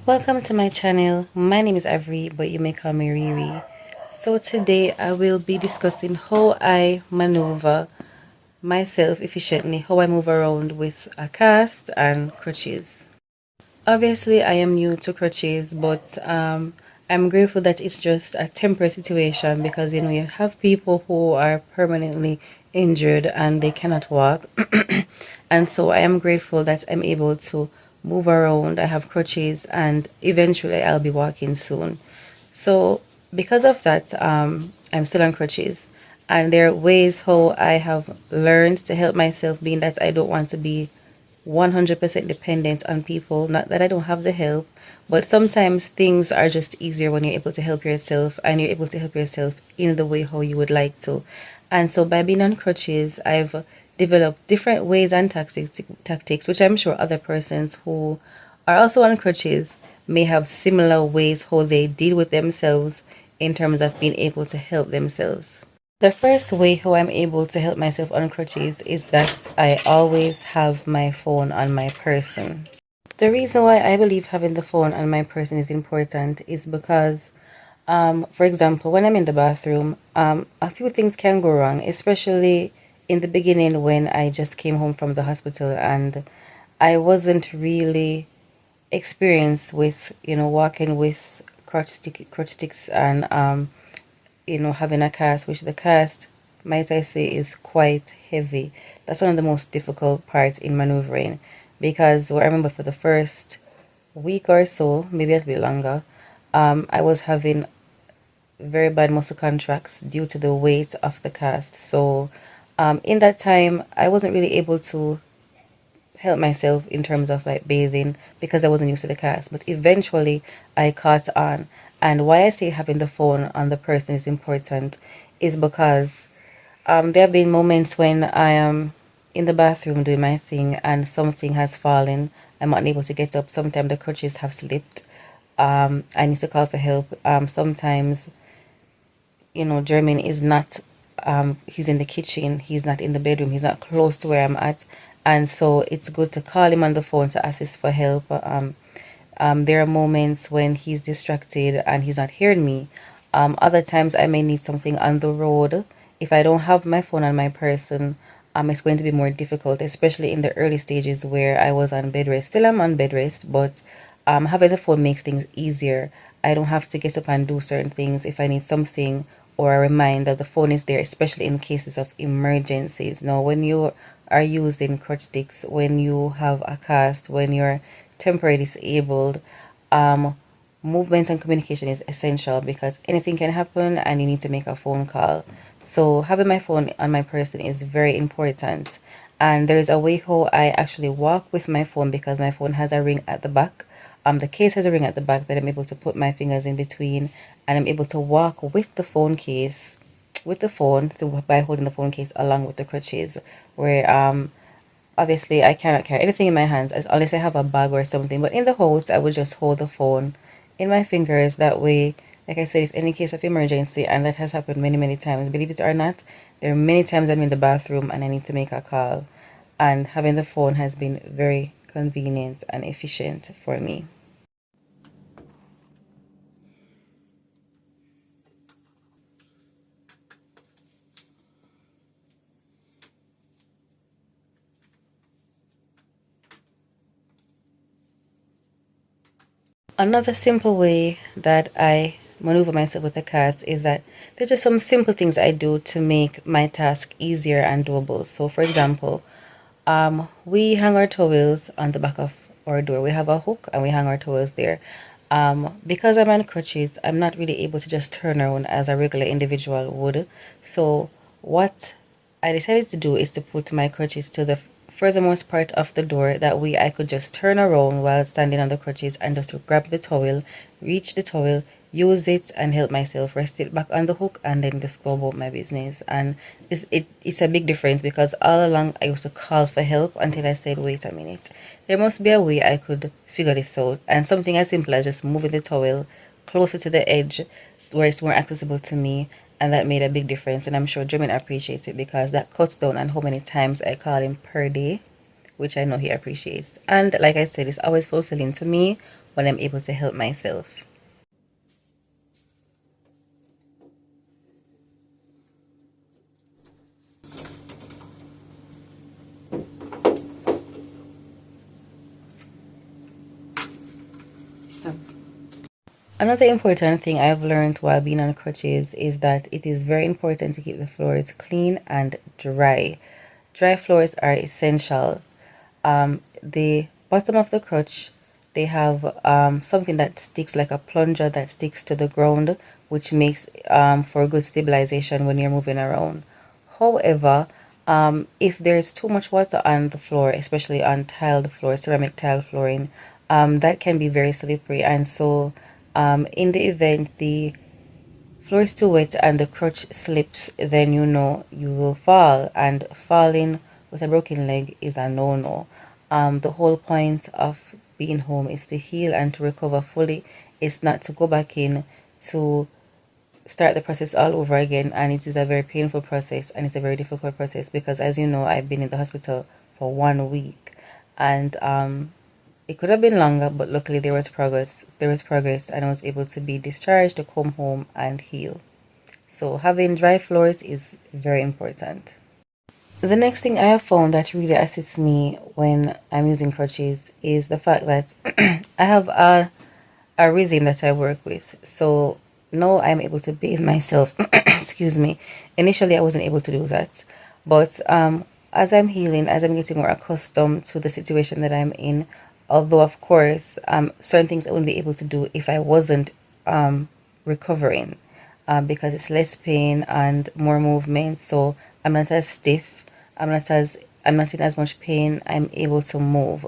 Welcome to my channel. My name is Avree, but you may call me ReeRee. So today I will be discussing how I maneuver myself efficiently, how I move around with a cast and crutches. Obviously, I am new to crutches, but I'm grateful that it's just a temporary situation because you have people who are permanently injured and they cannot walk, and so I am grateful that I'm able to move around. I have crutches, and eventually I'll be walking soon. So because of that, I'm still on crutches, and there are ways how I have learned to help myself, being that I don't want to be 100% dependent on people. Not that I don't have the help, but sometimes things are just easier when you're able to help yourself and you're able to help yourself in the way how you would like to. And so by being on crutches, I've developed different ways and tactics, which I'm sure other persons who are also on crutches may have similar ways how they deal with themselves in terms of being able to help themselves. The first way how I'm able to help myself on crutches is that I always have my phone on my person. The reason why I believe having the phone on my person is important is because, for example, when I'm in the bathroom, a few things can go wrong, especially in the beginning when I just came home from the hospital and I wasn't really experienced with, walking with crutch sticks and having a cast, which the cast, might I say, is quite heavy. That's one of the most difficult parts in maneuvering because I remember for the first week or so, maybe a bit longer, I was having very bad muscle contracts due to the weight of the cast. So in that time, I wasn't really able to help myself in terms of like bathing because I wasn't used to the cast. But eventually I caught on. And why I say having the phone on the person is important is because there have been moments when I am in the bathroom doing my thing and something has fallen. I'm unable to get up. Sometimes the crutches have slipped. I need to call for help. Sometimes, Jermaine is not, he's in the kitchen, he's not in the bedroom, he's not close to where I'm at. And so it's good to call him on the phone to assist for help. There are moments when he's distracted and he's not hearing me. Other times I may need something on the road. If I don't have my phone on my person, it's going to be more difficult, especially in the early stages where I was on bed rest. Still, I'm on bed rest, but having the phone makes things easier. I don't have to get up and do certain things. If I need something or a reminder, the phone is there, especially in cases of emergencies. Now, when you are using crutch sticks, when you have a cast, when you're temporarily disabled, um, movement and communication is essential because anything can happen and you need to make a phone call. So having my phone on my person is very important. And there is a way how I actually walk with my phone because my phone has a ring at the back. The case has a ring at the back that I'm able to put my fingers in between and I'm able to walk with the phone case, with the phone, through by holding the phone case along with the crutches, where obviously I cannot carry anything in my hands unless I have a bag or something. But in the house, I would just hold the phone in my fingers. That way, like I said, if any case of emergency, and that has happened many, many times, believe it or not, there are many times I'm in the bathroom and I need to make a call. And having the phone has been very convenient and efficient for me. Another simple way that I maneuver myself with the cats is that there's just some simple things I do to make my task easier and doable. So, for example, we hang our towels on the back of our door. We have a hook and we hang our towels there. Because I'm on crutches, I'm not really able to just turn around as a regular individual would. So, what I decided to do is to put my crutches to the furthermost part of the door. That way I could just turn around while standing on the crutches and just grab the towel, reach the towel, use it and help myself, rest it back on the hook and then just go about my business. And it's a big difference because all along I used to call for help until I said, wait a minute, there must be a way I could figure this out. And something as simple as just moving the towel closer to the edge where it's more accessible to me, and that made a big difference. And I'm sure Jermaine appreciates it because that cuts down on how many times I call him per day, which I know he appreciates. And like I said, it's always fulfilling to me when I'm able to help myself. Another important thing I've learned while being on crutches is that it is very important to keep the floors clean and dry. Dry floors are essential. The bottom of the crutch, they have something that sticks like a plunger that sticks to the ground, which makes for good stabilization when you're moving around. However, if there's too much water on the floor, especially on tiled floor, ceramic tile flooring, that can be very slippery. And so, in the event the floor is too wet and the crutch slips, then you know you will fall, and falling with a broken leg is a no-no. The whole point of being home is to heal and to recover fully. It's not to go back in to start the process all over again, and it is a very painful process and it's a very difficult process because, as you know, I've been in the hospital for 1 week, and it could have been longer, but luckily there was progress. There was progress, and I was able to be discharged to come home and heal. So having dry floors is very important. The next thing I have found that really assists me when I'm using crutches is the fact that I have a rhythm that I work with. So now I'm able to bathe myself. Excuse me. Initially, I wasn't able to do that, but as I'm healing, as I'm getting more accustomed to the situation that I'm in, although of course, certain things I wouldn't be able to do if I wasn't recovering, because it's less pain and more movement. So I'm not as stiff. I'm not in as much pain. I'm able to move.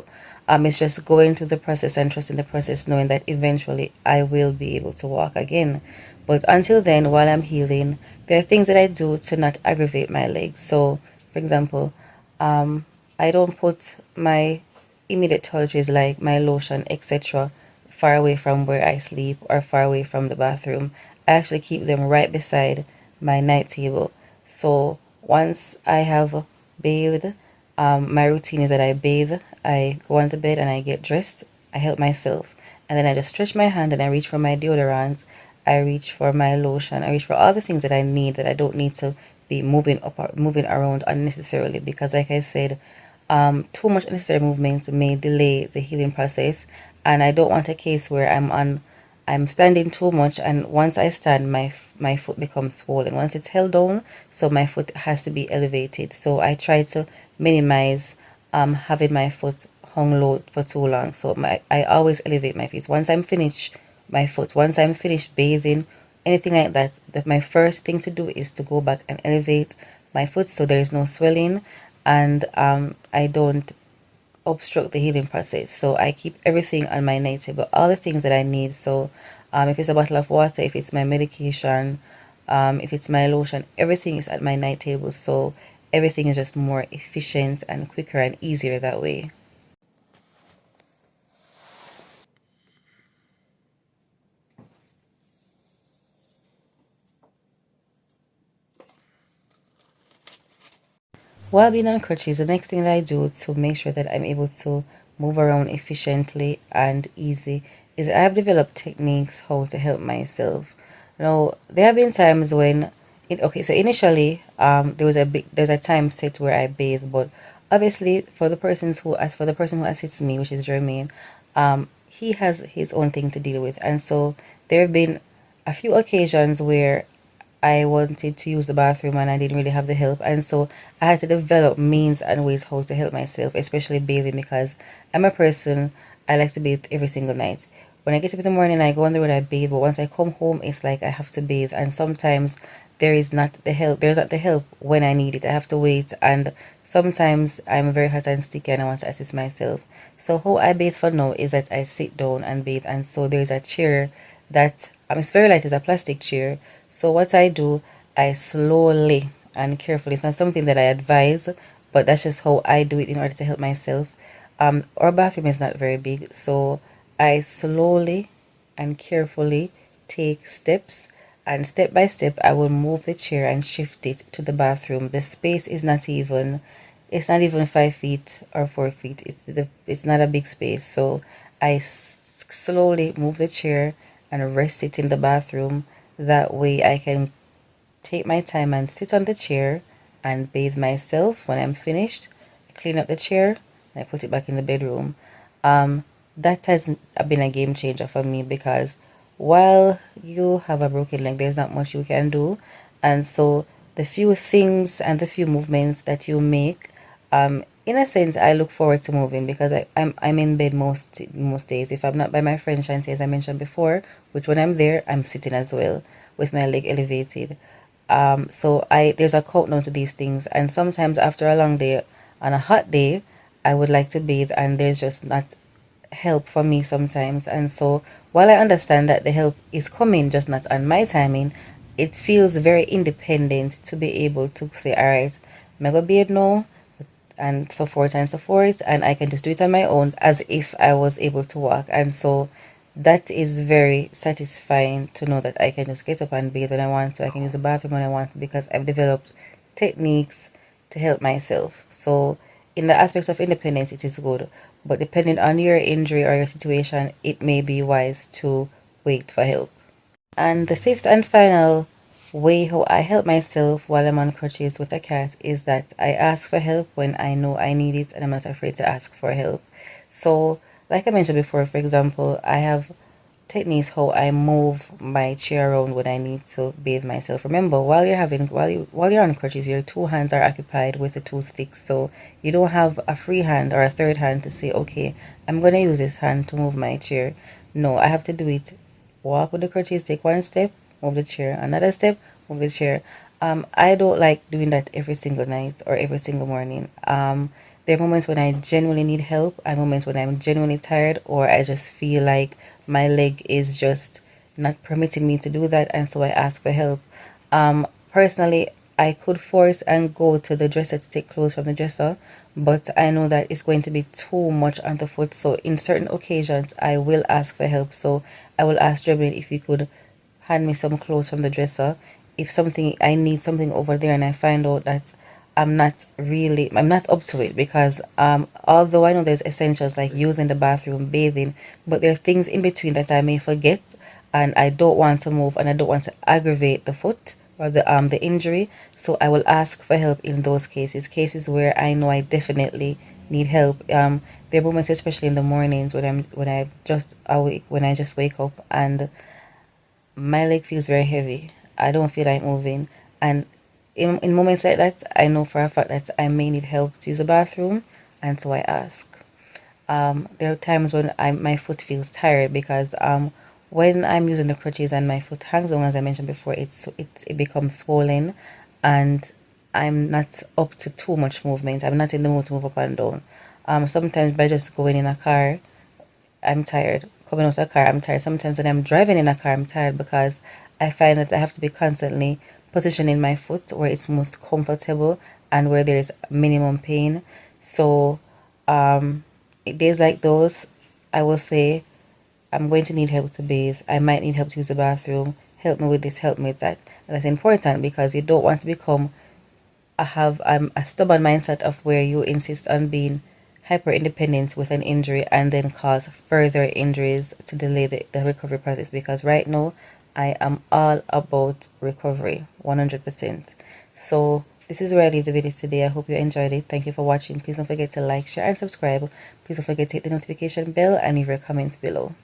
It's just going through the process and trusting the process, knowing that eventually I will be able to walk again. But until then, while I'm healing, there are things that I do to not aggravate my legs. So, for example, I don't put my immediate toiletries like my lotion, etc., far away from where I sleep or far away from the bathroom. I actually keep them right beside my night table. So once I have bathed, my routine is that I bathe, I go on the bed and I get dressed, I help myself, and then I just stretch my hand and I reach for my deodorant, I reach for my lotion, I reach for all the things that I need that I don't need to be moving up or moving around unnecessarily, because like I said, too much unnecessary movement may delay the healing process, and I don't want a case where I'm standing too much, and once I stand, my foot becomes swollen. Once it's held down, so my foot has to be elevated. So I try to minimize having my foot hung low for too long. So I always elevate my feet. Once I'm finished bathing, anything like that, my first thing to do is to go back and elevate my foot so there is no swelling, and I don't obstruct the healing process. So I keep everything on my night table, all the things that I need. So if it's a bottle of water, if it's my medication, if it's my lotion, everything is at my night table. So everything is just more efficient and quicker and easier that way. While being on crutches, the next thing that I do to make sure that I'm able to move around efficiently and easy is I have developed techniques how to help myself. Now, there have been times when okay, so initially, there's a time set where I bathe, but obviously for the person who assists me, which is Jermaine, he has his own thing to deal with, and so there have been a few occasions where I wanted to use the bathroom and I didn't really have the help. And so I had to develop means and ways how to help myself, especially bathing, because I'm a person, I like to bathe every single night. When I get up in the morning, I go on the road, I bathe, but once I come home, it's like I have to bathe. And sometimes there's not the help when I need it. I have to wait. And sometimes I'm very hot and sticky and I want to assist myself. So how I bathe for now is that I sit down and bathe. And so there's a chair that it's very light, it's a plastic chair. So what I do, I slowly and carefully, it's not something that I advise, but that's just how I do it in order to help myself. Our bathroom is not very big, so I slowly and carefully take steps, and step by step I will move the chair and shift it to the bathroom. The space is not even, it's not even 5 feet or 4 feet. It's not a big space, so I slowly move the chair and rest it in the bathroom. That way I can take my time and sit on the chair and bathe myself. When I'm finished, I clean up the chair and I put it back in the bedroom. Um, that has been a game changer for me because while you have a broken leg, there's not much you can do. And so the few things and the few movements that you make, in a sense, I look forward to moving because I'm in bed most days. If I'm not by my friend Shanti, as I mentioned before, which when I'm there, I'm sitting as well with my leg elevated. So I there's a countdown to these things, and sometimes after a long day, on a hot day, I would like to bathe, and there's just not help for me sometimes. And so while I understand that the help is coming, just not on my timing, it feels very independent to be able to say, all right, I'm gonna bathe now, and so forth and so forth, and I can just do it on my own as if I was able to walk. And so that is very satisfying to know that I can just get up and bathe when I want to. I can use the bathroom when I want to because I've developed techniques to help myself. So in the aspects of independence, it is good, but depending on your injury or your situation, it may be wise to wait for help. And the fifth and final way how I help myself while I'm on crutches with a cat is that I ask for help when I know I need it and I'm not afraid to ask for help. So, like I mentioned before, for example, I have techniques how I move my chair around when I need to bathe myself. Remember, while you're on crutches, your two hands are occupied with the two sticks, so you don't have a free hand or a third hand to say, okay, I'm gonna use this hand to move my chair. No, I have to do it. Walk with the crutches, take one step, move the chair, another step, move the chair. I don't like doing that every single night or every single morning. There are moments when I genuinely need help and moments when I'm genuinely tired or I just feel like my leg is just not permitting me to do that, and so I ask for help. Personally, I could force and go to the dresser to take clothes from the dresser, but I know that it's going to be too much on the foot. So in certain occasions, I will ask for help. So I will ask Jermaine if he could hand me some clothes from the dresser. If something I need something over there and I find out that I'm not up to it because although I know there's essentials like using the bathroom, bathing, but there are things in between that I may forget and I don't want to move and I don't want to aggravate the foot or the injury. So I will ask for help in those cases where I know I definitely need help. There are moments, especially in the mornings when I just wake up and my leg feels very heavy. I don't feel like moving. And in moments like that, I know for a fact that I may need help to use the bathroom, and so I ask. There are times when my foot feels tired because when I'm using the crutches and my foot hangs down, as I mentioned before, it becomes swollen, and I'm not up to too much movement. I'm not in the mood to move up and down. Sometimes by just going in a car, I'm tired. Coming out of a car, I'm tired. Sometimes when I'm driving in a car, I'm tired because I find that I have to be constantly positioning my foot where it's most comfortable and where there's minimum pain. So, days like those, I will say, I'm going to need help to bathe. I might need help to use the bathroom. Help me with this, help me with that. And that's important because you don't want to become have a stubborn mindset of where you insist on being hyper independent with an injury and then cause further injuries to delay the recovery process, because right now I am all about recovery 100%. So this is where I leave the video today. I hope you enjoyed it. Thank you for watching. Please don't forget to like, share and subscribe. Please don't forget to hit the notification bell and leave your comments below.